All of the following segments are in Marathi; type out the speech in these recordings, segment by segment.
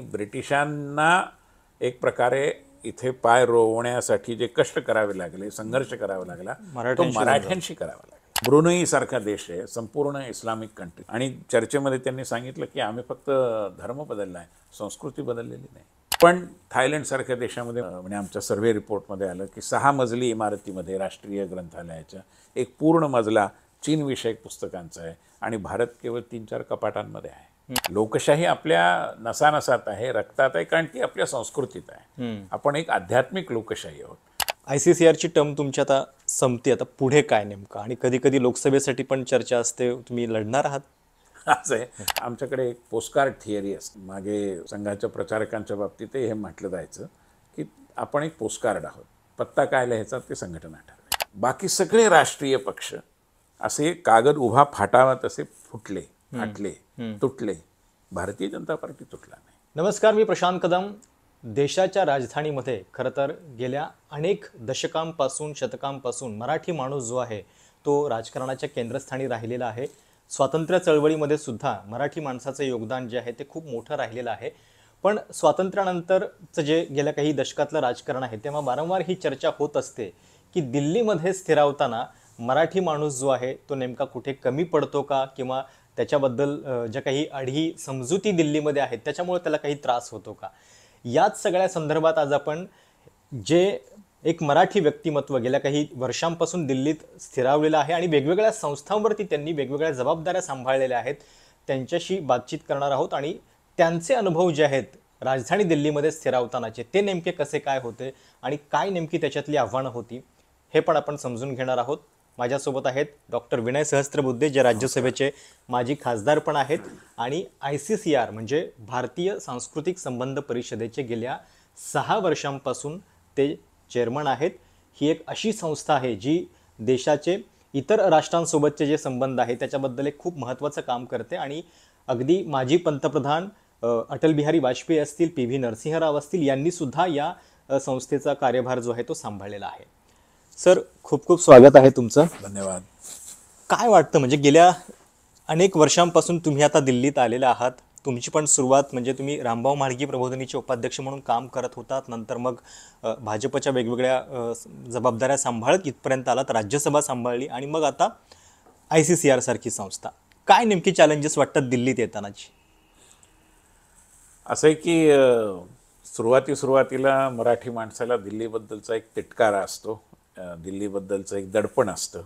ब्रिटिशांना एक प्रकारे इथे पाय रोवण्यासाठी जे कष्ट करावे लागले, संघर्ष करावा लागला, तो मराठ्यांशी करावा लागला. ब्रुनई सारखा देश आहे, संपूर्ण इस्लामिक कंट्री, आणि चर्चेमध्ये त्यांनी सांगितलं की आम्ही फक्त धर्म बदलला आहे, संस्कृती बदललेली नाही. पण थायलंड सारख्या देशामध्ये म्हणजे आमच्या सर्व्हे रिपोर्टमध्ये आलं की 6 मजली इमारतीमध्ये राष्ट्रीय ग्रंथालयाच्या एक पूर्ण मजला चीन विषयक पुस्तकांचा आहे आणि भारत केवळ 3-4 कपाटांमध्ये आहे. लोकशाही आपल्या नसानसात आहे, रक्तात आहे, कारण ती आपल्या संस्कृतीत आहे. आपण एक आध्यात्मिक लोकशाही आहोत. ICCRची टर्म तुमची आता संपते, आता पुढे काय नेमकं? आणि कधी कधी लोकसभेसाठी पण चर्चा असते, तुम्ही लढणार आहात? असं आहे, आमच्याकडे एक पोस्टकार्ड थिअरी असते. मागे संघाच्या प्रचारकांच्या बाबतीत हे म्हटलं जायचं की आपण एक पोस्टकार्ड आहोत, पत्ता काय लिहायचा ते संघटना ठरवेल. बाकी सगळे राष्ट्रीय पक्ष असे कागद उभा फाटावा तसे फुटले, फाटले, तुटले. भारतीय जनता पार्टी तुटला नाही. नमस्कार, मी प्रशांत कदम. देशाच्या राजधानीमध्ये खरं तर गेल्या अनेक दशकांपासून, शतकांपासून मराठी माणूस जो आहे तो राजकारणाच्या केंद्रस्थानी राहिलेला आहे. स्वातंत्र्य चळवळीमध्ये सुद्धा मराठी माणसाचं योगदान जे आहे ते खूप मोठं राहिलेलं आहे. पण स्वातंत्र्यानंतरचं जे गेल्या काही दशकातलं राजकारण आहे तेव्हा वारंवार ही चर्चा होत असते की दिल्लीमध्ये स्थिरावताना मराठी माणूस जो आहे तो नेमका कुठे कमी पडतो का, किंवा त्याच्याबद्दल ज्या काही अढी समजुती दिल्लीमध्ये आहेत त्याच्यामुळे त्याला काही त्रास होतो का. याच सगळ्या संदर्भात आज आपण जे एक मराठी व्यक्तिमत्व गेल्या काही वर्षांपासून दिल्लीत स्थिरावलेलं आहे आणि वेगवेगळ्या संस्थांवरती त्यांनी वेगवेगळ्या जबाबदाऱ्या सांभाळलेल्या आहेत, त्यांच्याशी बातचीत करणार आहोत. आणि त्यांचे अनुभव जे आहेत राजधानी दिल्लीमध्ये स्थिरावतानाचे ते नेमके कसे काय होते आणि काय नेमकी त्याच्यातली आव्हानं होती हे पण आपण समजून घेणार आहोत. माझ्यासोबत आहेत डॉक्टर विनय सहस्त्रबुद्धे, जे राज्यसभेचे माजी खासदार पण आहेत आणि ICCR म्हणजे भारतीय सांस्कृतिक संबंध परिषदेचे गेल्या 6 वर्षांपासून ते चेअरमन आहेत. ही एक अशी संस्था आहे जी देशाचे इतर राष्ट्रांसोबतचे जे संबंध आहेत त्याच्याबद्दल एक खूप महत्त्वाचं काम करते. आणि अगदी माजी पंतप्रधान अटल बिहारी वाजपेयी असतील, PV नरसिंह राव असतील, यांनी सुद्धा या संस्थेचा कार्यभार जो आहे तो सांभाळलेला आहे. सर, खूप खूप स्वागत आहे तुमचं. धन्यवाद. काय वाटतं, म्हणजे गेल्या अनेक वर्षांपासून तुम्ही आता दिल्लीत आलेला आहात. तुमची पण सुरुवात म्हणजे तुम्ही रामभाऊ म्हाळगी प्रबोधिनीचे उपाध्यक्ष म्हणून काम करत होतात, नंतर मग भाजपच्या वेगवेगळ्या जबाबदाऱ्या सांभाळत इथपर्यंत आलात, राज्यसभा सांभाळली आणि मग आता ICCR सारखी संस्था. काय नेमकी चॅलेंजेस वाटतात दिल्लीत येतानाची? असं आहे की सुरुवातीला मराठी माणसाला दिल्लीबद्दलचा एक तिटकारा असतो, दिल्लीबद्दलचं एक दडपण असतं.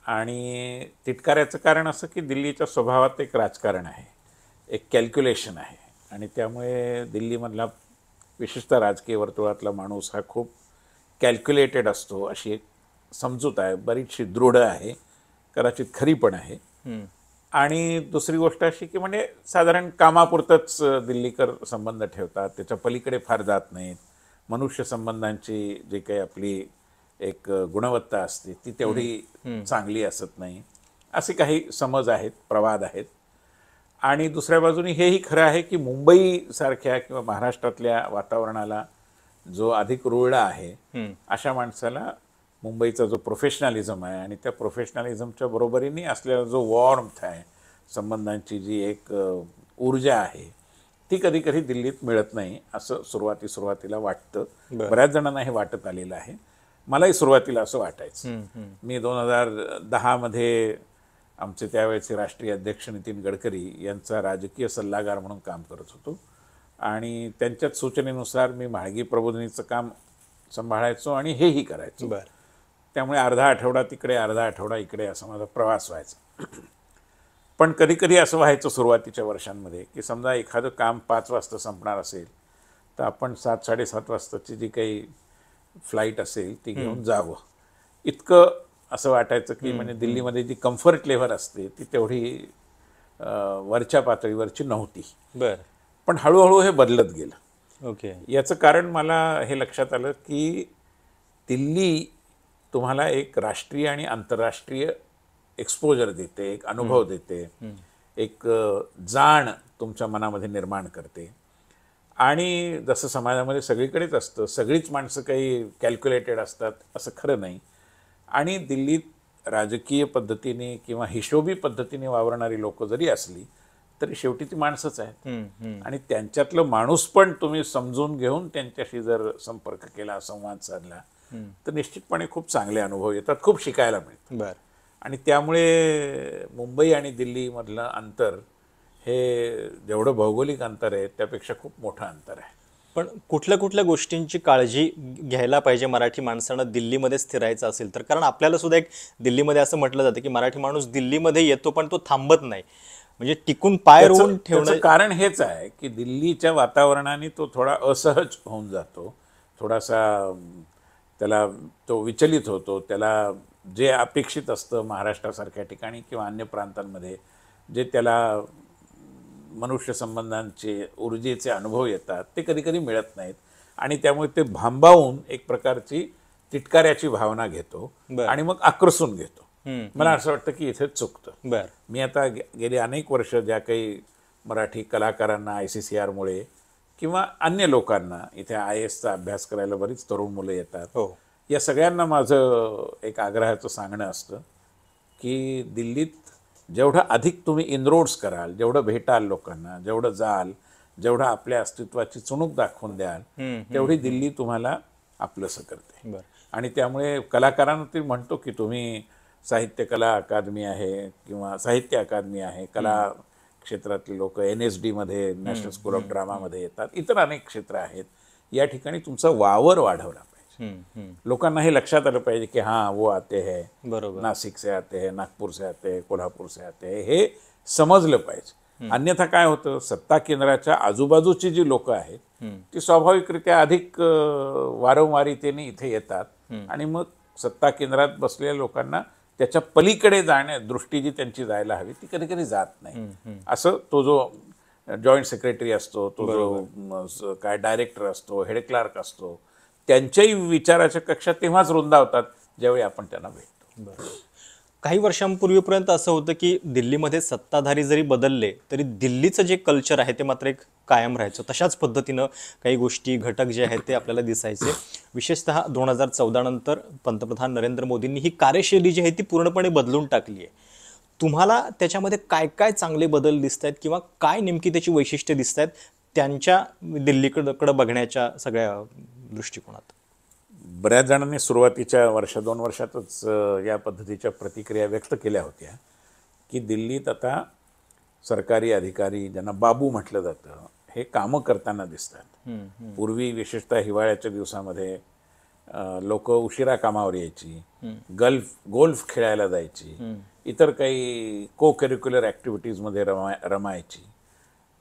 आणि तिटकाऱ्याचं कारण असं की दिल्लीच्या स्वभावात एक राजकारण आहे, एक कॅल्क्युलेशन आहे, आणि त्यामुळे दिल्लीमधला विशेषतः राजकीय वर्तुळातला माणूस हा खूप कॅल्क्युलेटेड असतो, अशी एक समजूत आहे, बरीचशी दृढ आहे, कदाचित खरी पण आहे. आणि दुसरी गोष्ट अशी की म्हणजे साधारण कामापुरतंच दिल्लीकर संबंध ठेवतात, त्याच्या पलीकडे फार जात नाहीत. मनुष्य संबंधांची जी काही आपली एक गुणवत्ता असते ती तेवढी चांगली असत नाही, असे काही समज आहेत, प्रवाद आहेत. आणि दुसऱ्या बाजूने हेही खरं आहे की मुंबईसारख्या किंवा महाराष्ट्रातल्या वातावरणाला जो अधिक रुळला आहे अशा माणसाला मुंबईचा जो प्रोफेशनलिझम आहे आणि त्या प्रोफेशनलिझमच्या बरोबरीने असलेला जो वॉर्मथ आहे, संबंधांची जी एक ऊर्जा आहे, ती कधी कधी दिल्लीत मिळत नाही असं सुरुवातीला वाटतं. बऱ्याच जणांना हे वाटत आलेलं आहे. मलाही सुरुवातीला असं वाटायचं. मी 2010 आमचे त्यावेळेचे राष्ट्रीय अध्यक्ष नितीन गडकरी यांचा राजकीय सल्लागार म्हणून काम करत होतो आणि त्यांच्याच सूचनेनुसार मी म्हाळगी प्रबोधिनीचं काम सांभाळायचो आणि हेही करायचो. त्यामुळे अर्धा आठवडा तिकडे, अर्धा आठवडा इकडे असा माझा प्रवास व्हायचा. पण कधी कधी असं व्हायचं सुरुवातीच्या वर्षांमध्ये की समजा एखादं काम 5 वाजता संपणार असेल तर आपण 7-7:30 वाजताची जी काही फ्लाईट असेल ती घेऊन जावं, इतकं असं वाटायचं की म्हणजे दिल्लीमध्ये जी कम्फर्ट लेव्हल असते ती तेवढी वरच्या पातळीवरची नव्हती. पण हळूहळू हे बदलत गेलं. याचं कारण मला हे लक्षात आलं की दिल्ली तुम्हाला एक राष्ट्रीय आणि आंतरराष्ट्रीय एक्सपोजर देते, एक अनुभव देते, एक जाण तुमच्या मनामध्ये निर्माण करते. आणि जसं समाजामध्ये सगळीकडेच असतं, सगळीच माणसं काही कॅल्क्युलेटेड असतात असं खरं नाही. आणि दिल्लीत राजकीय पद्धतीने किंवा हिशोबी पद्धतीने वावरणारी लोक जरी असली तरी शेवटी ती माणसंच आहेत. आणि त्यांच्यातलं माणूस पण तुम्ही समजून घेऊन त्यांच्याशी जर संपर्क केला, संवाद साधला, तर निश्चितपणे खूप चांगले अनुभव येतात, खूप शिकायला मिळतं. बरं. आणि त्यामुळे मुंबई आणि दिल्लीमधलं अंतर हे जेवढं भौगोलिक अंतर आहे त्यापेक्षा खूप मोठं अंतर आहे. पण कुठल्या कुठल्या गोष्टींची काळजी घ्यायला पाहिजे मराठी माणसानं दिल्लीमध्ये स्थिरायचं असेल तर? कारण आपल्याला सुद्धा एक दिल्लीमध्ये असं म्हटलं जातं की मराठी माणूस दिल्लीमध्ये येतो पण तो थांबत नाही, म्हणजे टिकून पाय रोवून ठेवणं. त्याचं कारण हेच आहे की दिल्लीच्या वातावरणाने तो थोडा असहज होऊन जातो, थोडासा त्याला तो विचलित होतो. त्याला जे अपेक्षित असतं महाराष्ट्रासारख्या ठिकाणी किंवा अन्य प्रांतांमध्ये, जे त्याला मनुष्य संबंधांचे ऊर्जेचे अनुभव येतात, ते कधी कधी मिळत नाहीत. आणि त्यामुळे ते भांबावून एक प्रकारची तिटकाऱ्याची भावना घेतो आणि मग आक्रसून घेतो. मला असं वाटतं की इथे चुकतं. बरं. मी आता गेली अनेक वर्ष ज्या काही मराठी कलाकारांना ICCR किंवा अन्य लोकांना, इथे IASचा अभ्यास करायला बरीच तरुण मुलं येतात, हो. या सगळ्यांना माझं एक आग्रहाचं सांगणं असतं की दिल्लीत जेवढं अधिक तुम्ही इनरोड्स कराल, जेवढं भेटाल लोकांना, जेवढं जाल, जेवढं आपल्या अस्तित्वाची चुणूक दाखवून द्याल, तेवढी दिल्ली तुम्हाला आपलंसं करते. बरं. आणि त्यामुळे कलाकारांना ते म्हणतो की तुम्ही साहित्य कला अकादमी आहे किंवा साहित्य अकादमी आहे, कला क्षेत्रातले लोक NSDमध्ये, नॅशनल स्कूल ऑफ ड्रामामध्ये येतात, इतर अनेक क्षेत्र आहेत, या ठिकाणी तुमचा वावर वाढवला पाहिजे. लोकांना हे लक्षात आलं पाहिजे की हां वो आते हैं, बरोबर. नाशिक से आते हैं, नागपूर से आते हैं, कोल्हापूर से आते हैं, हे समजलं पाहिजे. अन्यथा काय होतं, सत्ता केंद्राच्या आजूबाजूची जी लोक आहेत ती स्वाभाविकरित्या अधिक वारंवारितेने इथे येतात आणि मग सत्ता केंद्रात बसलेल्या लोकांना त्याच्या पलीकडे दृष्टी जी त्यांची जायला हवी ती कधी कधी जात नाही. असं तो जो जॉईंट सेक्रेटरी असतो, तो जो काय डायरेक्टर असतो, हेड क्लार्क असतो, त्यांच्याही विचाराच्या कक्षा तेव्हाच रुंदावतात ज्यावेळी आपण त्यांना भेटतो. काही वर्षांपूर्वीपर्यंत असं होतं की दिल्लीमध्ये सत्ताधारी जरी बदलले तरी दिल्लीचं जे कल्चर आहे ते मात्र एक कायम राहायचं. तशाच पद्धतीनं काही गोष्टी, घटक जे आहेत ते आपल्याला दिसायचे. विशेषतः 2014 नंतर पंतप्रधान नरेंद्र मोदींनी ही कार्यशैली जी आहे ती पूर्णपणे बदलून टाकली आहे. तुम्हाला त्याच्यामध्ये काय काय चांगले बदल दिसत आहेत किंवा काय नेमकी त्याची वैशिष्ट्ये दिसत आहेत त्यांच्या दिल्लीकडे बघण्याच्या सगळ्या दृष्टिकोनात? बऱ्याच जणांनी सुरुवातीच्या वर्ष-2 वर्षातच या पद्धतीच्या प्रतिक्रिया व्यक्त केल्या होत्या की दिल्लीत आता सरकारी अधिकारी, ज्यांना बाबू म्हटलं जातं, हे कामं करताना दिसतात. पूर्वी विशेषतः हिवाळ्याच्या दिवसामध्ये लोक उशिरा कामावर यायची, गोल्फ खेळायला जायची, इतर काही को करिक्युलर ॲक्टिव्हिटीजमध्ये रमायची.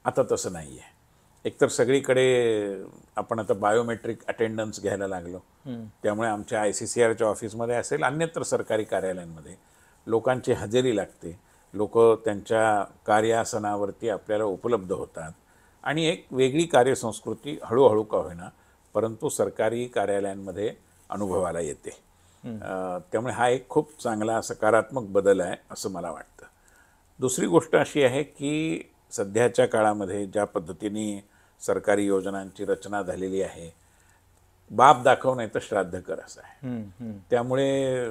आता तसं नाही आहे. एकतर सगळीकडे आपण आता बायोमेट्रिक अटेंडन्स घ्यायला लागलो, त्यामुळे आमच्या ICCRच्या ऑफिसमध्ये असेल, अन्यत्र सरकारी कार्यालयांमध्ये लोकांची हजेरी लागते, लोक त्यांच्या कार्यासनावरती आपल्याला उपलब्ध होतात आणि एक वेगळी कार्यसंस्कृती हळूहळू का होईना परंतु सरकारी कार्यालयांमध्ये अनुभवाला येते. त्यामुळे हा एक खूप चांगला सकारात्मक बदल आहे असं मला वाटतं. दुसरी गोष्ट अशी आहे की सध्याच्या काळामध्ये ज्या पद्धतीने सरकारी योजनांची रचना झालेली आहे, बाप दाखव नाही तर श्राद्ध कर असं आहे. त्यामुळे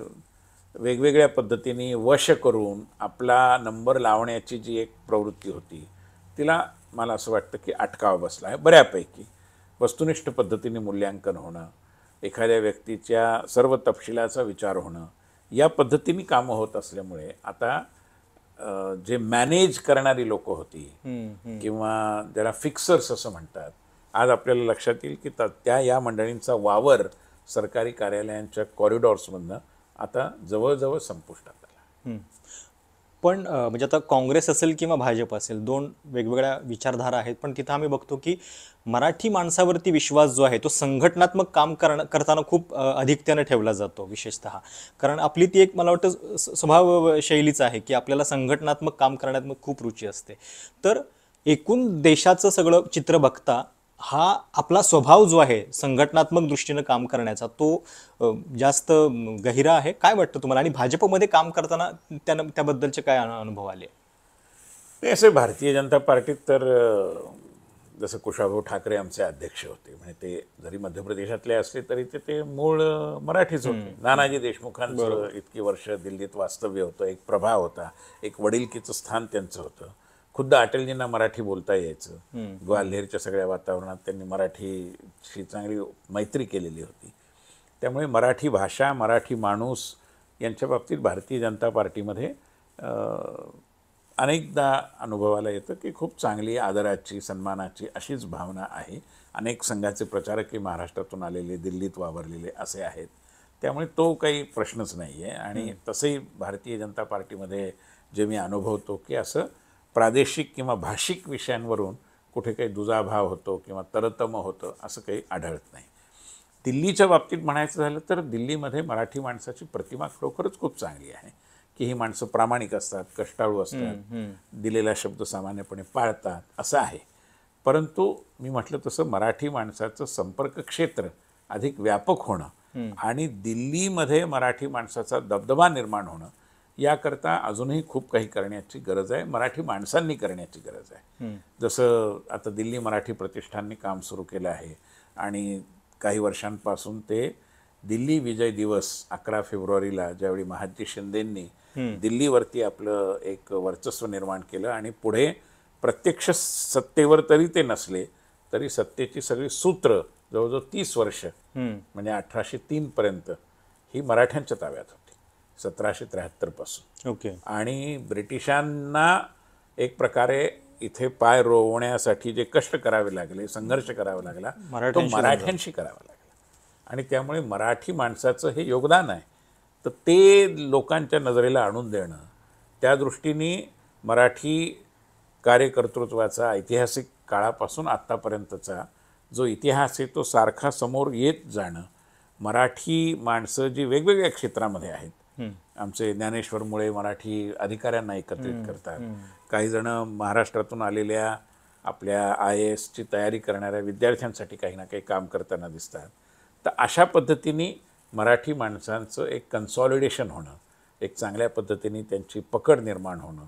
वेगवेगळ्या पद्धतीने वश करून आपला नंबर लावण्याची जी एक प्रवृत्ती होती तिला मला असं वाटतं की अटकाव बसला आहे बऱ्यापैकी. वस्तुनिष्ठ पद्धतीने मूल्यांकन होणं, एखाद्या व्यक्तीच्या सर्व तपशिलाचा विचार होणं, या पद्धतीने कामं होत असल्यामुळे आता जे मॅनेज करणारी लोक होती किंवा ज्याला फिक्सर्स असं म्हणतात, आज आपल्याला लक्षात येईल की त्या या मंडळींचा वावर सरकारी कार्यालयांच्या कॉरिडॉर्समधनं आता जवळजवळ संपुष्टात आला. पण म्हणजे आता काँग्रेस असेल किंवा भाजप असेल, दोन वेगवेगळ्या विचारधारा आहेत, पण तिथं आम्ही बघतो की मराठी माणसावरती विश्वास जो आहे तो संघटनात्मक काम करताना खूप अधिकतेनं ठेवला जातो. विशेषतः कारण आपली ती एक मला वाटतं स्वभाव शैलीच आहे की आपल्याला संघटनात्मक काम करण्यात खूप रुची असते. तर एकूण देशाचं सगळं चित्र बघता हा आपला स्वभाव जो आहे संघटनात्मक दृष्टीनं काम करण्याचा तो जास्त गहिरा आहे. काय वाटतं तुम्हाला? आणि भाजपमध्ये काम करताना त्याबद्दलचे काय अनुभव आले? असे भारतीय जनता पार्टीत तर जसं कुशाभाऊ ठाकरे आमचे अध्यक्ष होते, म्हणजे ते जरी मध्य प्रदेशातले असले तरी ते मूळ मराठीच होते. नानाजी देशमुखांचं इतकी वर्ष दिल्लीत वास्तव्य होतं, एक प्रभाव होता, एक वडिलकीचं स्थान त्यांचं होतं. खुद्द अटलजींना मराठी बोलता यायचं. ग्वाल्हेरच्या सगळ्या वातावरणात त्यांनी मराठीशी चांगली मैत्री केलेली होती. त्यामुळे मराठी भाषा, मराठी माणूस यांच्या बाबतीत भारतीय जनता पार्टीमध्ये अनेकदा अनुभवाला येतं की खूप चांगली आदराची, सन्मानाची अशीच भावना आहे. अनेक संघाचे प्रचारकही महाराष्ट्रातून आलेले, दिल्लीत वावरलेले असे आहेत. त्यामुळे तो काही प्रश्नच नाही आहे. आणि तसंही भारतीय जनता पार्टीमध्ये जे मी अनुभवतो की असं प्रादेशिक किंवा भाषिक विषयांवरून कुठे काही दुजाभाव होतो किंवा तरतम होतं असं काही आढळत नाही. दिल्लीच्या बाबतीत म्हणायचं झालं तर दिल्लीमध्ये मराठी माणसाची प्रतिमा खरोखरच खूप चांगली आहे की ही माणसं प्रामाणिक असतात, कष्टाळू असतात, दिलेला शब्द सामान्यपणे पाळतात असं आहे. परंतु मी म्हटलं तसं मराठी माणसाचं संपर्क क्षेत्र अधिक व्यापक होणं आणि दिल्लीमध्ये मराठी माणसाचा दबदबा निर्माण होणं याकरता अजूनही खूप काही करण्याची गरज आहे. मराठी माणसांनी करण्याची गरज आहे. जसं आता दिल्ली मराठी प्रतिष्ठानने काम सुरू केलं आहे आणि काही वर्षांपासून ते दिल्ली विजय दिवस 11 फेब्रुवारीला ज्यावेळी महादजी शिंदेंनी दिल्लीवरती आपलं एक वर्चस्व निर्माण केलं आणि पुढे प्रत्यक्ष सत्तेवर तरी ते नसले तरी सत्तेची सगळी सूत्र जवळजवळ 30 वर्ष म्हणजे 1803 पर्यंत ही मराठ्यांच्या ताब्यात होती, 1773 पासून. ओके. आणि ब्रिटिशांना एक प्रकारे इथे पाय रोवण्यासाठी जे कष्ट करावे लागले, संघर्ष करावा लागला, तो मराठ्यांशी करावा लागला. आणि त्यामुळे मराठी माणसाचं हे योगदान आहे. तर ते लोकांच्या नजरेला आणून देणं, त्या दृष्टीने मराठी कार्यकर्तृत्वाचा ऐतिहासिक काळापासून आत्तापर्यंतचा जो इतिहास आहे तो सारखा समोर येत जाणं, मराठी माणसं जी वेगवेगळ्या क्षेत्रामध्ये आहेत, आमचे ज्ञानेश्वर मुळे मराठी अधिकाऱ्यांना एकत्रित करतात, काही जण महाराष्ट्रातून आलेल्या आपल्या IASची तयारी करणाऱ्या विद्यार्थ्यांसाठी काही ना काही काम करताना दिसतात. तर अशा पद्धतीने मराठी माणसांचं एक कन्सॉलिडेशन होणं, एक चांगल्या पद्धतीने त्यांची पकड निर्माण होणं,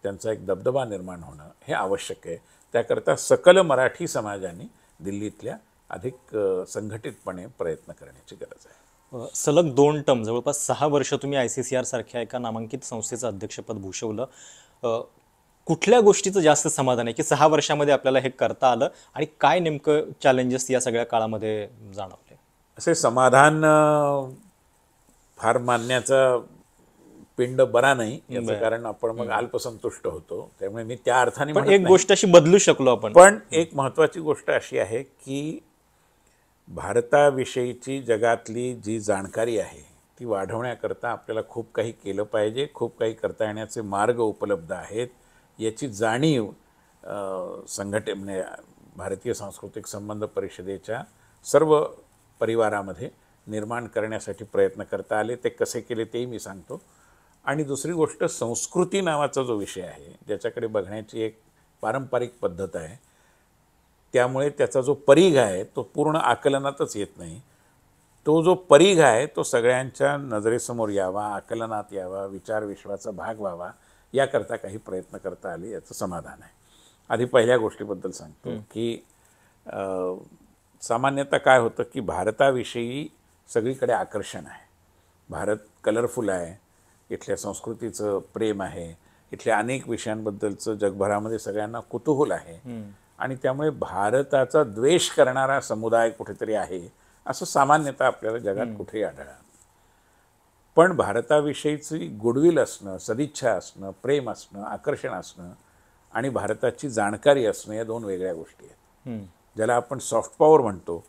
त्यांचा एक दबदबा निर्माण होणं हे आवश्यक आहे. त्याकरता सकल मराठी समाजाने दिल्लीतल्या अधिक संघटितपणे प्रयत्न करण्याची गरज आहे. सलग 2 टर्म जवळपास 6 वर्ष तुम्ही ICCR सारख्या एका नामांकित संस्थेचं अध्यक्षपद भूषवलं. कुठल्या गोष्टीचं जास्त समाधान आहे की 6 वर्षामध्ये आपल्याला हे करता आलं आणि काय नेमकं चॅलेंजेस या सगळ्या काळामध्ये जाणवले? असे समाधान फार मानण्याचा पिंड बरा नाही, याचं कारण आपण मग अल्पसंतुष्ट होतो. त्यामुळे मी त्या अर्थाने पण एक गोष्ट अशी बदलू शकलो आपण. पण एक महत्त्वाची गोष्ट अशी आहे की भारताविषयीची जगातली जी जाणकारी आहे ती वाढवण्याकरता आपल्याला खूप काही केलं पाहिजे, खूप काही करता येण्याचे मार्ग उपलब्ध आहेत याची जाणीव म्हणजे भारतीय सांस्कृतिक संबंध परिषदेच्या सर्व परिवारामध्ये निर्माण करण्यासाठी प्रयत्न करता आले. ते कसे केले तेही मी सांगतो. आणि दुसरी गोष्ट, संस्कृती नावाचा जो विषय आहे ज्याच्याकडे बघण्याची एक पारंपरिक पद्धत आहे, त्यामुळे त्याचा जो परीघ आहे तो पूर्ण आकलनातच येत नाही. तो जो परीघ आहे तो सगळ्यांच्या नजरेसमोर यावा, आकलनात यावा, विचार विश्वाचा भाग व्हावा याकरता काही प्रयत्न करता आले, याचं समाधान आहे. आधी पहिल्या गोष्टीबद्दल सांगतो की सामान्यतः काय होतं की भारताविषयी सगळीकडे आकर्षण आहे. भारत कलरफुल आहे, इथल्या संस्कृतीचं प्रेम आहे, इथल्या अनेक विषयांबद्दलचं जगभरामध्ये सगळ्यांना कुतूहल आहे आणि त्यामुळे भारताचा द्वेष करणारा समुदाय कुठेतरी आहे असं सामान्यतः आपल्याला जगात कुठेही आढळलं. पण भारताविषयीची गुडविल असणं, सदिच्छा असणं, प्रेम असणं, आकर्षण असणं आणि भारताची जाणकारी असणं या दोन वेगळ्या गोष्टी आहेत. ज्याला आपण सॉफ्ट पॉवर म्हणतो,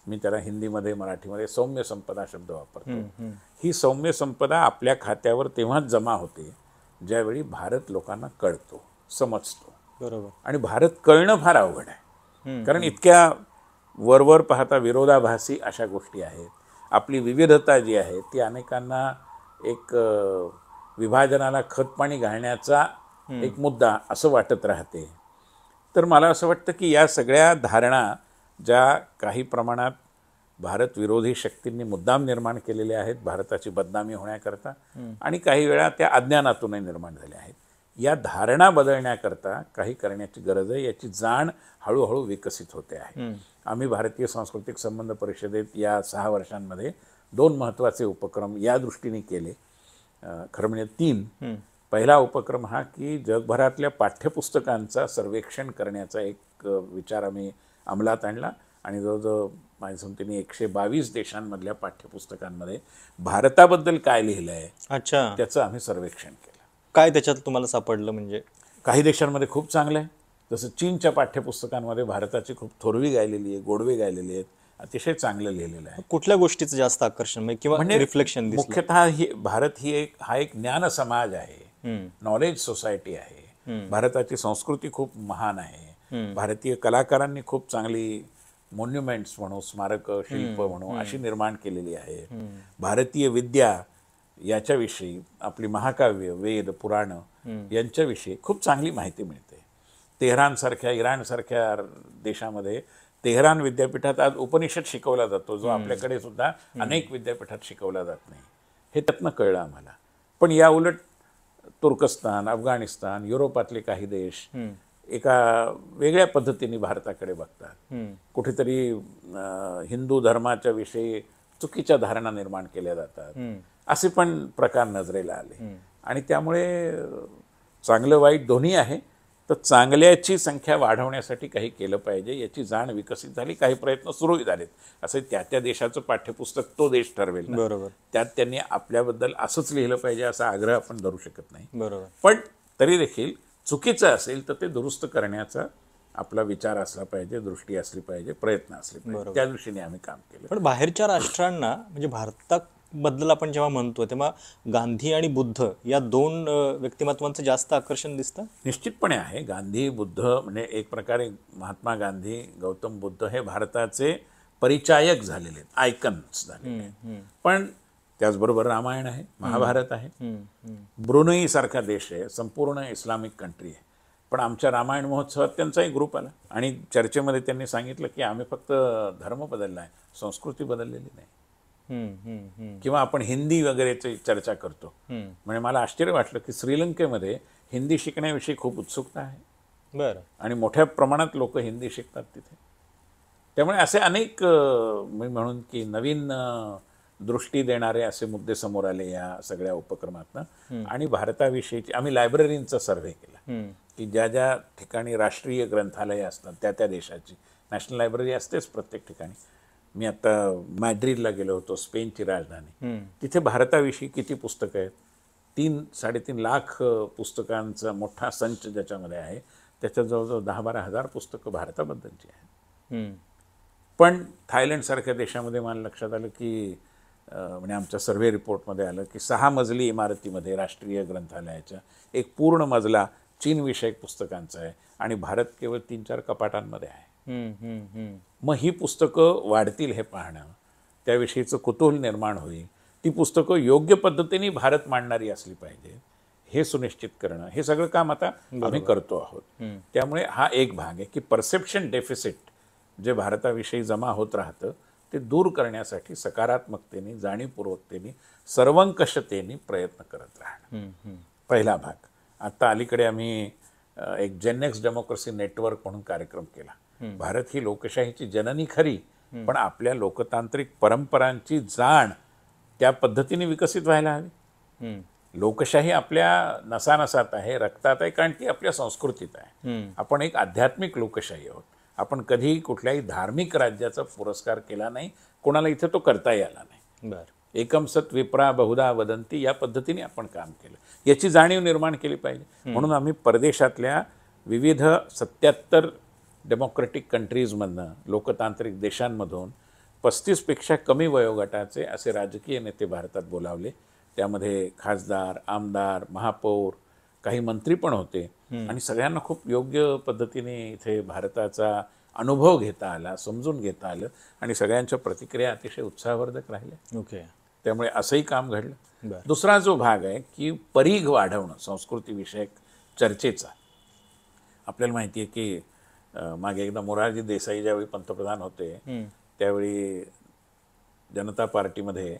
मी त्याला हिंदीमध्ये मराठीमध्ये सौम्य संपदा शब्द वापरतो. ही सौम्य संपदा आपल्या खात्यावर तेव्हाच जमा होते ज्यावेळी भारत लोकांना कळतो, समजतो. बरोबर. आणि भारत कळणं फार अवघड आहे, कारण इतक्या वरवर पाहता विरोधाभासी अशा गोष्टी आहेत. आपली विविधता जी आहे ती अनेकांना एक विभाजनाला खतपाणी घालण्याचा एक मुद्दा असं वाटत राहते. तर मला असं वाटतं की या सगळ्या धारणा ज्या काही प्रमाणात भारत विरोधी शक्तींनी मुद्दाम निर्माण केलेल्या आहेत भारताची बदनामी होण्याकरता, आणि काही वेळा त्या अज्ञानातूनही निर्माण झाल्या आहेत, या धारणा बदलण्याकरता काही करण्याची गरज आहे. याची जाण हळूहळू विकसित होते आहे. आम्ही भारतीय सांस्कृतिक संबंध परिषदेत या 6 वर्षांमध्ये 2 महत्त्वाचे उपक्रम या दृष्टीने केले, खरं म्हणजे 3. पहिला उपक्रम हा की जगभरातल्या पाठ्यपुस्तकांचा सर्वेक्षण करण्याचा एक विचार आम्ही अंमलात आणला आणि जवळजवळ माझ्या समतीने 122 देशांमधल्या पाठ्यपुस्तकांमध्ये भारताबद्दल काय लिहिलं आहे अच्छा, त्याचं आम्ही सर्वेक्षण केलं. काय त्याच्यात तुम्हाला सापडलं म्हणजे? काही देशांमध्ये खूप चांगलं आहे. जसं चीनच्या पाठ्यपुस्तकांमध्ये भारताची खूप थोरवी गायलेली आहे, गोडवे गायलेली आहेत, अतिशय चांगलं लिहिलेलं आहे. कुठल्या गोष्टीचं जास्त आकर्षण म्हणजे किंवा रिफ्लेक्शन दिसलं? मुख्यतः भारत ही हा एक ज्ञान समाज आहे, नॉलेज सोसायटी आहे. भारताची संस्कृती खूप महान आहे. भारतीय कलाकारांनी खूप चांगली मॉन्युमेंट्स म्हणू, स्मारक शिल्प म्हणू अशी निर्माण केलेली आहे. भारतीय विद्या याच्याविषयी, आपली महाकाव्य, वेद, पुराणं यांच्याविषयी खूप चांगली माहिती मिळते. तेहरानसारख्या, इराणसारख्या देशामध्ये तेहरान विद्यापीठात आज उपनिषद शिकवला जातो, जो आपल्याकडे सुद्धा अनेक विद्यापीठात शिकवला जात नाही. हे त्यातनं कळलं आम्हाला. पण या उलट तुर्कस्तान, अफगाणिस्तान, युरोपातले काही देश एका वेगळ्या पद्धतीने भारताकडे बघतात. कुठेतरी हिंदू धर्माच्या विषयी चुकीच्या धारणा निर्माण केल्या जातात, असे पण प्रकार नजरेला आले. आणि त्यामुळे चांगलं वाईट दोन्ही आहे. तर चांगल्याची संख्या वाढवण्यासाठी काही केलं पाहिजे याची जाण विकसित झाली. काही प्रयत्न सुरूही झालेत. असं त्या देशाचं पाठ्यपुस्तक तो देश ठरवेल ना. बरोबर. त्यात त्यांनी आपल्याबद्दल असंच लिहिलं पाहिजे असा आग्रह आपण धरू शकत नाही. बरोबर. पण तरी देखील चुकीचं असेल तर ते दुरुस्त करण्याचा आपला विचार असला पाहिजे, दृष्टी असली पाहिजे, प्रयत्न असले पाहिजे. त्या दृष्टीने आम्ही काम केलं. पण बाहेरच्या राष्ट्रांना म्हणजे भारताबद्दल आपण जेव्हा म्हणतो तेव्हा गांधी आणि बुद्ध या दोन व्यक्तिमत्वांचं जास्त आकर्षण दिसतं. निश्चितपणे आहे. गांधी, बुद्ध म्हणजे एक प्रकारे महात्मा गांधी, गौतम बुद्ध हे भारताचे परिचायक झालेले आहेत, आयकन्स झालेले आहेत. पण त्याचबरोबर रामायण आहे, महाभारत आहे. ब्रुनई सारखा देश आहे, संपूर्ण इस्लामिक कंट्री आहे. पण आमच्या रामायण महोत्सवात त्यांचाही ग्रुप आला आणि चर्चेमध्ये त्यांनी सांगितलं की आम्ही फक्त धर्म बदलला आहे, संस्कृती बदललेली नाही. किंवा आपण हिंदी वगैरेची चर्चा करतो. म्हणजे मला आश्चर्य वाटलं की श्रीलंकेमध्ये हिंदी शिकण्याविषयी खूप उत्सुकता आहे. बरं. आणि मोठ्या प्रमाणात लोक हिंदी शिकतात तिथे. त्यामुळे असे अनेक मी म्हणून की नवीन दृष्टी देणारे असे मुद्दे समोर आले या सगळ्या उपक्रमातनं. आणि भारताविषयीची आम्ही लायब्ररींचा सर्व्हे केला की ज्या ज्या ठिकाणी राष्ट्रीय ग्रंथालय असतात त्या देशाची नॅशनल लायब्ररी असतेच प्रत्येक ठिकाणी. मी आता मॅड्रिडला गेलो होतो, स्पेनची राजधानी. तिथे भारताविषयी किती पुस्तकं आहेत? 3-3.5 लाख पुस्तकांचा मोठा संच ज्याच्यामध्ये आहे, त्याच्यात जवळजवळ 10-12 हजार पुस्तकं भारताबद्दलची आहेत. पण थायलंडसारख्या देशामध्ये मला लक्षात आलं की म्हणजे आमच्या सर्व्हे रिपोर्टमध्ये आलं की 6 मजली इमारतीमध्ये राष्ट्रीय ग्रंथालयाच्या एक पूर्ण मजला चीनविषयक पुस्तकांचा आहे आणि भारत केवळ 3-4 कपाटांमध्ये आहे. मग ही पुस्तकं वाढतील हे पाहणं, त्याविषयीचं कुतूहल निर्माण होईल. ती पुस्तकं योग्य पद्धतीने भारत मांडणारी असली पाहिजे हे सुनिश्चित करणं, हे सगळं काम आता आम्ही करतो आहोत. त्यामुळे हा एक भाग आहे की परसेप्शन डेफिसिट जे भारताविषयी जमा होत राहतं ते दूर करण्यासाठी सकारात्मकतेने, जाणीवपूर्वकतेने, सर्वंकषतेने प्रयत्न करत राहणं पहिला भाग. आता अलीकडे आम्ही एक जेनेक्स डेमोक्रेसी नेटवर्क म्हणून कार्यक्रम केला. भारत ही लोकशाहीची जननी खरी, पण आपल्या लोकतांत्रिक परंपरांची जाण त्या पद्धतीने विकसित व्हायला हवी. लोकशाही आपल्या नसानसात आहे, रक्तात आहे, कारण ती आपल्या संस्कृतीत आहे. आपण एक आध्यात्मिक लोकशाही आहोत. आपण कधी कुठल्याही धार्मिक राज्याचा पुरस्कार केला नाही, कोणाला इथे तो करताही आला नाही. एकम सत विप्रा बहुधा वदंती या पद्धतीने आपण काम केलं, याची जाणीव निर्माण केली पाहिजे. म्हणून आम्ही परदेशातल्या विविध 77 डेमोक्रेटिक कंट्रीजमधनं, लोकतांत्रिक देशांमधून 35 पेक्षा कमी वयोगटाचे असे राजकीय नेते भारतात बोलावले. त्यामध्ये खासदार, आमदार, महापौर, काही मंत्री पण होते. आणि सगळ्यांना खूप योग्य पद्धतीने इथे भारताचा अनुभव घेता आला, समजून घेता आलं आणि सगळ्यांच्या प्रतिक्रिया अतिशय उत्साहवर्धक राहिल्या. ओके. त्यामुळे असंही काम घडलं. दुसरा जो भाग आहे की परीघ वाढवणं संस्कृतीविषयक चर्चेचा. आपल्याला माहिती आहे की मागे एकदा मोरारजी देसाई ज्यावेळी पंतप्रधान होते त्यावेळी जनता पार्टीमध्ये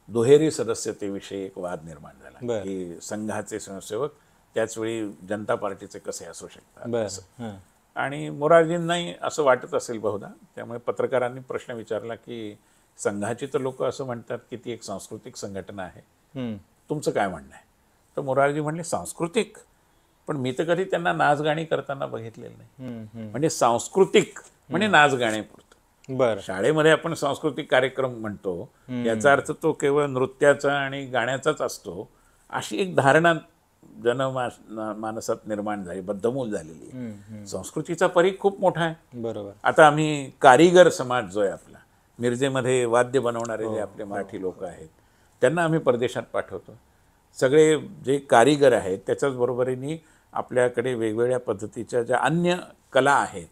दुहेरी सदस्यतेविषयी एक वाद निर्माण झाला की संघाचे स्वयंसेवक त्याचवेळी जनता पार्टीचे कसे असू शकतात. आणि मोरारजींनाही असं वाटत असेल बहुधा. त्यामुळे पत्रकारांनी प्रश्न विचारला की संघाची तर लोक असं म्हणतात की ती एक सांस्कृतिक संघटना आहे, तुमचं काय म्हणणं आहे? तर मोरारजी म्हणले सांस्कृतिक, पण मी तर कधी त्यांना नाच गाणी करताना बघितलेलं नाही. म्हणजे सांस्कृतिक म्हणजे नाच गाण्यापुरतं. बरं. शाळेमध्ये आपण सांस्कृतिक कार्यक्रम म्हणतो, याचा अर्थ तो केवळ नृत्याचा आणि गाण्याचाच असतो, अशी एक धारणा जनमानसात निर्माण झाली, बद्धमूल झालेली आहे. संस्कृतीचा परीघ खूप मोठा आहे. बरोबर. आता आम्ही कारीगर समाज जो आहे आपला, मिरजेमध्ये वाद्य बनवणारे जे आपले मराठी लोक आहेत, त्यांना आम्ही परदेशात पाठवतो. सगळे जे कारीगर आहेत त्याच्याच बरोबरीने आपल्याकडे वेगवेगळ्या पद्धतीच्या ज्या अन्य कला आहेत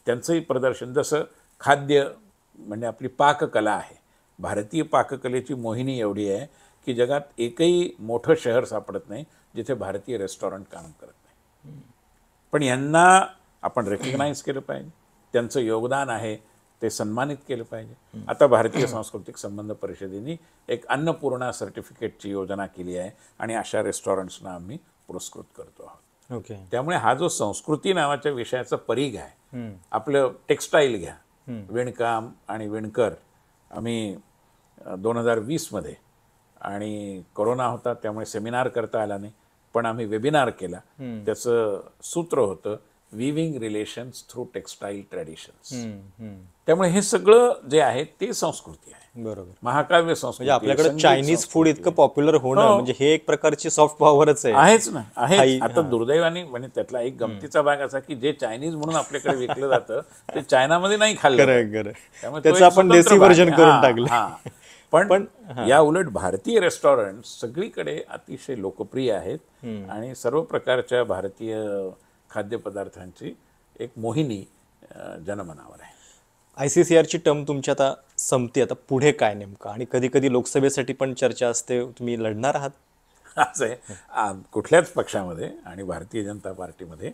त्यांचंही प्रदर्शन, जसं खाद्य म्हणजे आपली पाककला आहे. भारतीय पाककलेची मोहिनी एवढी आहे की जगात एकही मोठं शहर सापडत नाही जिथे भारतीय रेस्टॉरंट काम करत नाही. पण यांना आपण रेकग्नाइज केलं पाहिजे, त्यांचं योगदान आहे ते सन्मानित केलं पाहिजे. आता भारतीय सांस्कृतिक संबंध परिषदेने एक अन्नपूर्णा सर्टिफिकेटची योजना केली आहे आणि अशा रेस्टॉरंट्सना आम्ही पुरस्कृत करतो आहोत. ओके. त्यामुळे हा जो संस्कृती नावाच्या विषयाचा परीघ आहे, आपलं टेक्स्टाईल घ्या, विणकाम आणि विणकर, आम्ही 2020मध्ये, आणि कोरोना होता त्यामुळे सेमिनार करता आला नाही, पण आम्ही वेबिनार केला. त्याचं सूत्र होतं viewing relations through textile traditions. त्यामुळे हे सगळं जे आहे ते संस्कृती आहे. बरोबर. महाकाव्य संस्कृती, म्हणजे आपल्याकडे चायनीज फूड इतकं पॉप्युलर होणं म्हणजे हे एक प्रकारची सॉफ्ट पॉवरच आहे. आहेच ना, आहे. आता दुर्दैवाने म्हणजे त्यातला एक गमतीचा भाग असा की जे चायनीज म्हणून आपल्याकडे विकलं जातं ते चायनामध्ये नाही खाल्लं. त्यामुळे त्याचं आपण देसी व्हर्जन करून टाकलं. पण या उलट भारतीय रेस्टॉरंट सगळीकडे अतिशय लोकप्रिय आहेत आणि सर्व प्रकारच्या भारतीय खाद्यपदार्थांची एक मोहिनी जनमनावर आहे. ICCRची टर्म तुमची आता संपते, आता पुढे काय नेमकं? आणि कधी कधी लोकसभेसाठी पण चर्चा असते, तुम्ही लढणार आहात? असं आहे, कुठल्याच पक्षामध्ये आणि भारतीय जनता पार्टीमध्ये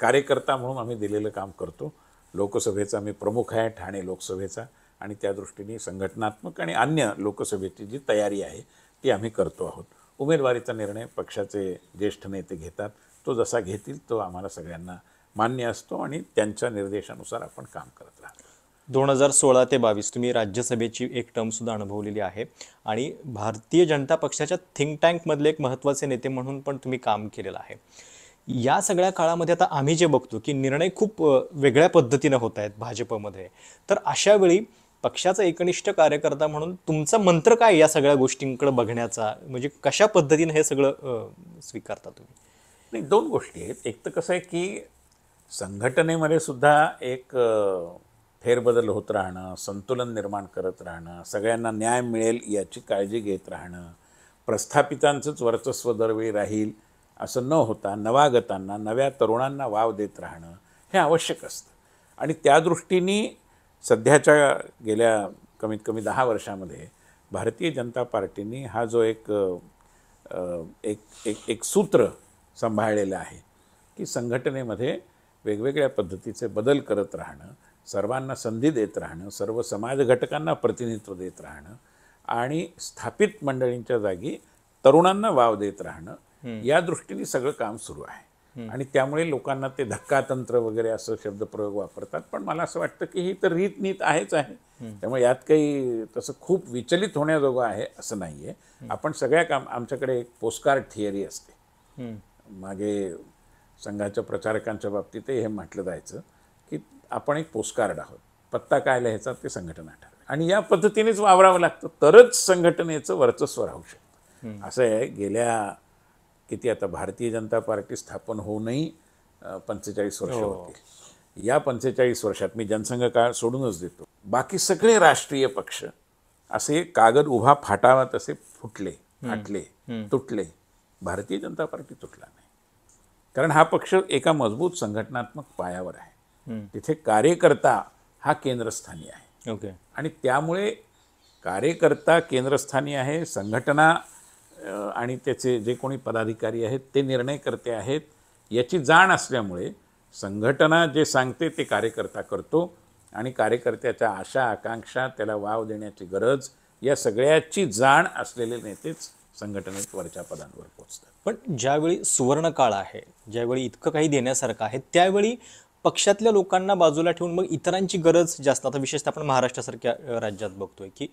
कार्यकर्ता म्हणून आम्ही दिलेलं काम करतो. लोकसभेचा मी प्रमुख आहे, ठाणे लोकसभेचा, आणि त्या दृष्टीने संघटनात्मक आणि अन्य लोकसभेची जी तयारी आहे ती आम्ही करतो आहोत. उमेदवारीचा निर्णय पक्षाचे ज्येष्ठ नेते घेतात, तो जसा घेतील तो आम्हाला सगळ्यांना मान्य असतो आणि त्यांच्या निर्देशानुसार आपण काम करत राहतो. 2016 ते 22 तुम्ही राज्यसभेची एक टर्मसुद्धा अनुभवलेली आहे आणि भारतीय जनता पक्षाच्या थिंक टँकमधले एक महत्त्वाचे नेते म्हणून पण तुम्ही काम केलेलं आहे. या सगळ्या काळामध्ये आता आम्ही जे बघतो की निर्णय खूप वेगळ्या पद्धतीनं होत आहेत भाजपमध्ये, तर अशा वेळी पक्षाचा एकनिष्ठ कार्यकर्ता म्हणून तुमचा मंत्र काय या सगळ्या गोष्टींकडे बघण्याचा? म्हणजे कशा पद्धतीने हे सगळं स्वीकारता तुम्ही? नाही, दोन गोष्टी आहेत. एक तर कसं आहे की संघटनेमध्ये सुद्धा एक फेरबदल होत राहणं, संतुलन निर्माण करत राहणं, सगळ्यांना न्याय मिळेल याची काळजी घेत राहणं, प्रस्थापितांचंच वर्चस्व दरवेळी राहील असं न होता नवागतांना, नव्या तरुणांना वाव देत राहणं हे आवश्यक असतं. आणि त्या दृष्टीने सध्याच्या गेल्या कमीत कमी 10 वर्षामध्ये भारतीय जनता पार्टीने हा जो एक सूत्र सांभाळलेलं आहे की संघटनेमध्ये वेगवेगळ्या पद्धतीचे बदल करत राहणं, सर्वांना संधी देत राहणं, सर्व समाज घटकांना प्रतिनिधित्व देत राहणं आणि स्थापित मंडळींच्या जागी तरुणांना वाव देत राहणं, या दृष्टीने सगळं काम सुरू आहे. आणि त्यामुळे लोकांना ते धक्कातंत्र वगैरे असं शब्दप्रयोग वापरतात, पण मला असं वाटतं की ही तर रीतनीत आहेच आहे. त्यामुळे यात काही तसं खूप विचलित होण्याजोगं आहे असं नाही आहे. आपण सगळ्या आमच्याकडे एक पोस्टकार्ड थिअरी असते. मागे संघाच्या प्रचारकांच्या बाबतीतही हे म्हटलं जायचं की आपण एक पोस्टकार्ड आहोत, पत्ता काय लिहायचा ते संघटना ठरवेल आणि या पद्धतीनेच वावरावं लागतं, तरच संघटनेचं वर्चस्व राहू शकतं. असं आहे, गेल्या किती आता भारतीय जनता पार्टी स्थापन होऊनही 45 वर्ष होतील. या 45 वर्षात मी जनसंघ काळ सोडूनच देतो, बाकी सगळे राष्ट्रीय पक्ष असे कागद उभा फाटावा तसे फुटले, फाटले, तुटले. भारतीय जनता पार्टी तुटला नाही, कारण हा पक्ष एका मजबूत संघटनात्मक पायावर आहे. तिथे कार्यकर्ता हा केंद्रस्थानी आहे. ओके. आणि त्यामुळे कार्यकर्ता केंद्रस्थानी आहे, संघटना आणि त्याचे जे कोणी पदाधिकारी आहेत ते निर्णयकर्ते आहेत याची जाण असल्यामुळे संघटना जे सांगते ते कार्यकर्ता करतो आणि कार्यकर्त्याच्या आशा आकांक्षा, त्याला वाव देण्याची गरज, या सगळ्याची जाण असलेले नेतेच संघटनेत वरच्या पदांवर पोहोचतात. पण ज्यावेळी सुवर्ण काळ आहे, ज्यावेळी इतकं काही देण्यासारखं आहे, त्यावेळी पक्षातल्या लोकांना बाजूला ठेवून मग इतरांची गरज जास्त, आता विशेषतः आपण महाराष्ट्रासारख्या राज्यात बघतोय की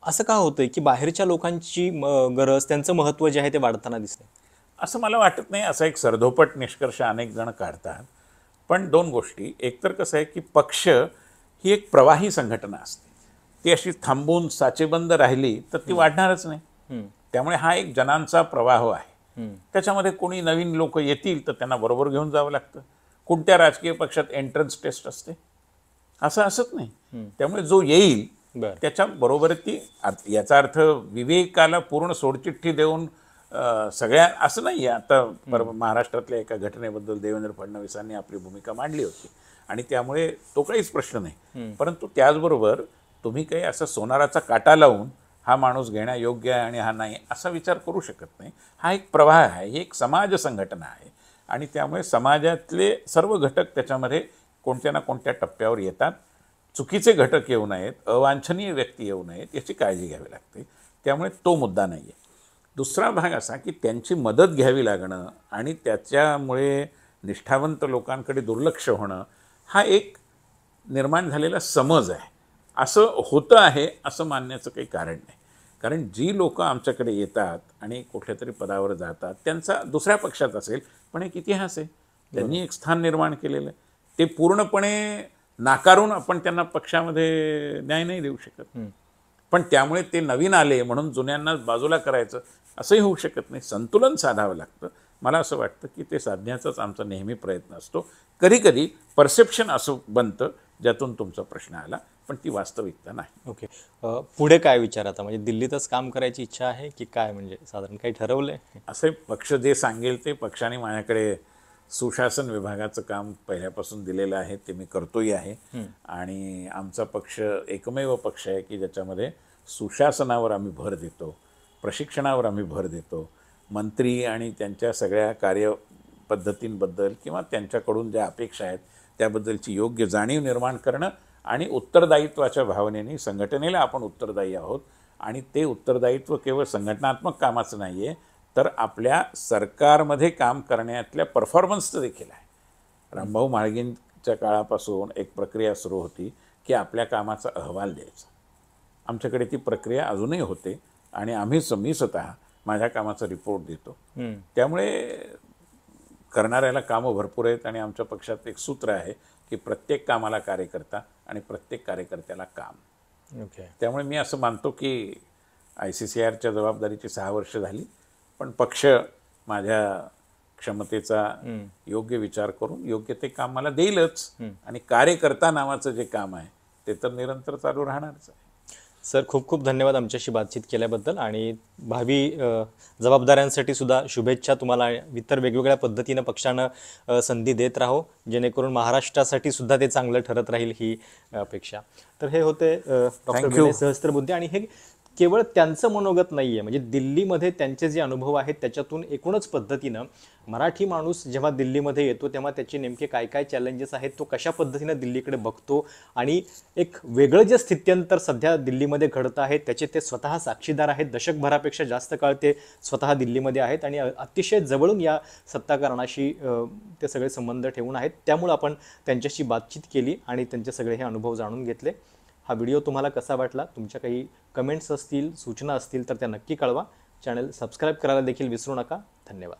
असं का होतंय की बाहेरच्या लोकांची गरज, त्यांचं महत्त्व जे आहे ते वाढताना दिसतंय? असं मला वाटत नाही. असा एक सरधोपट निष्कर्ष अनेक जण काढतात. पण दोन गोष्टी, एकतर कसं आहे की पक्ष ही एक प्रवाही संघटना असते. ती अशी थांबून साचेबंद राहिली तर ती वाढणारच नाही. त्यामुळे हा एक जनांचा प्रवाह आहे. त्याच्यामध्ये कोणी नवीन लोक येतील तर त्यांना बरोबर घेऊन जावं लागतं. कोणत्या राजकीय पक्षात एंट्रन्स टेस्ट असते असं असत नाही. त्यामुळे जो येईल त्याच्या बरोबर ती, याचा अर्थ विवेकाला पूर्ण सोडचिठ्ठी देऊन सगळ्या असं नाही आहे. आता महाराष्ट्रातल्या एका घटनेबद्दल देवेंद्र फडणवीसांनी आपली भूमिका मांडली होती आणि त्यामुळे तो काहीच प्रश्न नाही. परंतु त्याचबरोबर तुम्ही काही असं सोनाराचा काटा लावून हा माणूस घेण्यायोग्य आहे आणि हा नाही असा विचार करू शकत नाही. हा एक प्रवाह आहे, ही एक समाज संघटना आहे आणि त्यामुळे समाजातले सर्व घटक त्याच्यामध्ये कोणत्या ना कोणत्या टप्प्यावर येतात. चुकीचे घटक येऊ नयेत, अवांछनीय व्यक्ती येऊ नयेत याची काळजी घ्यावी लागते. त्यामुळे तो मुद्दा नाही आहे. दुसरा भाग असा की त्यांची मदत घ्यावी लागणं आणि त्याच्यामुळे निष्ठावंत लोकांकडे दुर्लक्ष होणं हा एक निर्माण झालेला समज आहे. असं होतं आहे असं मानण्याचं काही कारण नाही. कारण जी लोकं आमच्याकडे येतात आणि कुठल्या तरी पदावर जातात त्यांचा दुसऱ्या पक्षात असेल पण एक इतिहास आहे. त्यांनी एक स्थान निर्माण केलेलं आहे. ते पूर्णपणे नाकारून आपण त्यांना पक्षामध्ये न्याय नाही देऊ शकत. पण त्यामुळे ते नवीन आले म्हणून जुन्यांना बाजूला करायचं असंही होऊ शकत नाही. संतुलन साधावं लागतं. मला असं वाटतं की ते साधण्याचाच आमचा नेहमी प्रयत्न असतो. कधी कधी परसेप्शन असं बनतं ज्यातून तुमचा प्रश्न आला, पण ती वास्तविकता नाही. ओके. पुढे काय विचार आता, म्हणजे दिल्लीतच काम करायची इच्छा आहे की काय, म्हणजे साधारण काही ठरवलंय? असे पक्ष जे सांगेल ते, पक्षाने माझ्याकडे सुशासन विभागाचं काम पहिल्यापासून दिलेलं आहे, ते मी करतोही आहे. आणि आमचा पक्ष एकमेव पक्ष आहे की ज्याच्यामध्ये सुशासनावर आम्ही भर देतो, प्रशिक्षणावर आम्ही भर देतो. मंत्री आणि त्यांच्या सगळ्या कार्यपद्धतींबद्दल किंवा त्यांच्याकडून ज्या अपेक्षा आहेत त्याबद्दलची योग्य जाणीव निर्माण करणं आणि उत्तरदायित्वाच्या भावनेने संघटनेला आपण उत्तरदायी आहोत. आणि ते उत्तरदायित्व केवळ संघटनात्मक कामाचं नाही आहे, तर आपल्या सरकारमध्ये काम करण्यातल्या परफॉर्मन्सचं देखील आहे. रामभाऊ म्हाळगींच्या काळापासून एक प्रक्रिया सुरू होती की आपल्या कामाचा अहवाल द्यायचा. आमच्याकडे ती प्रक्रिया अजूनही होते आणि मी स्वतः माझ्या कामाचा रिपोर्ट देतो. त्यामुळे करणाऱ्याला कामं भरपूर आहेत आणि आमच्या पक्षात एक सूत्र आहे की प्रत्येक कामाला कार्यकर्ता आणि प्रत्येक कार्यकर्त्याला काम. त्यामुळे मी असं मानतो की ICCRच्या जबाबदारीची 6 वर्ष झाली, पण पक्ष माझ्या क्षमतेचा योग्य विचार करून योग्य ते काम मला देईलच. आणि कार्यकर्ता नावाचं जे काम आहे ते तर निरंतर चालू राहणारच आहे. सर, खूप खूप धन्यवाद आमच्याशी बातचीत केल्याबद्दल आणि भावी जबाबदाऱ्यांसाठी सुद्धा शुभेच्छा तुम्हाला. इतर वेगवेगळ्या पद्धतीनं पक्षानं संधी देत राहो, जेणेकरून महाराष्ट्रासाठी सुद्धा ते चांगलं ठरत राहील ही अपेक्षा. तर हे होते डॉक्टर विनय सहस्त्रबुद्धे. आणि हे केवळ त्यांचं मनोगत नाही आहे, म्हणजे दिल्लीमध्ये त्यांचे जे अनुभव आहेत त्याच्यातून एकूणच पद्धतीनं मराठी माणूस जेव्हा दिल्लीमध्ये येतो तेव्हा त्याचे नेमके काय काय चॅलेंजेस आहेत, तो कशा पद्धतीनं दिल्लीकडे बघतो आणि एक वेगळं जे स्थित्यंतर सध्या दिल्लीमध्ये घडतं आहे त्याचे ते स्वतः साक्षीदार आहेत. दशकभरापेक्षा जास्त काळ ते स्वतः दिल्लीमध्ये आहेत आणि अतिशय जवळून या सत्ताकारणाशी ते सगळे संबंध ठेवून आहेत. त्यामुळे आपण त्यांच्याशी बातचीत केली आणि त्यांचे सगळे हे अनुभव जाणून घेतले. हा व्हिडिओ तुम्हाला कसा वाटला, तुमच्या काही कमेंट्स असतील, सूचना असतील तर त्या नक्की कळवा. चॅनल सबस्क्राईब करायला देखील विसरू नका. धन्यवाद.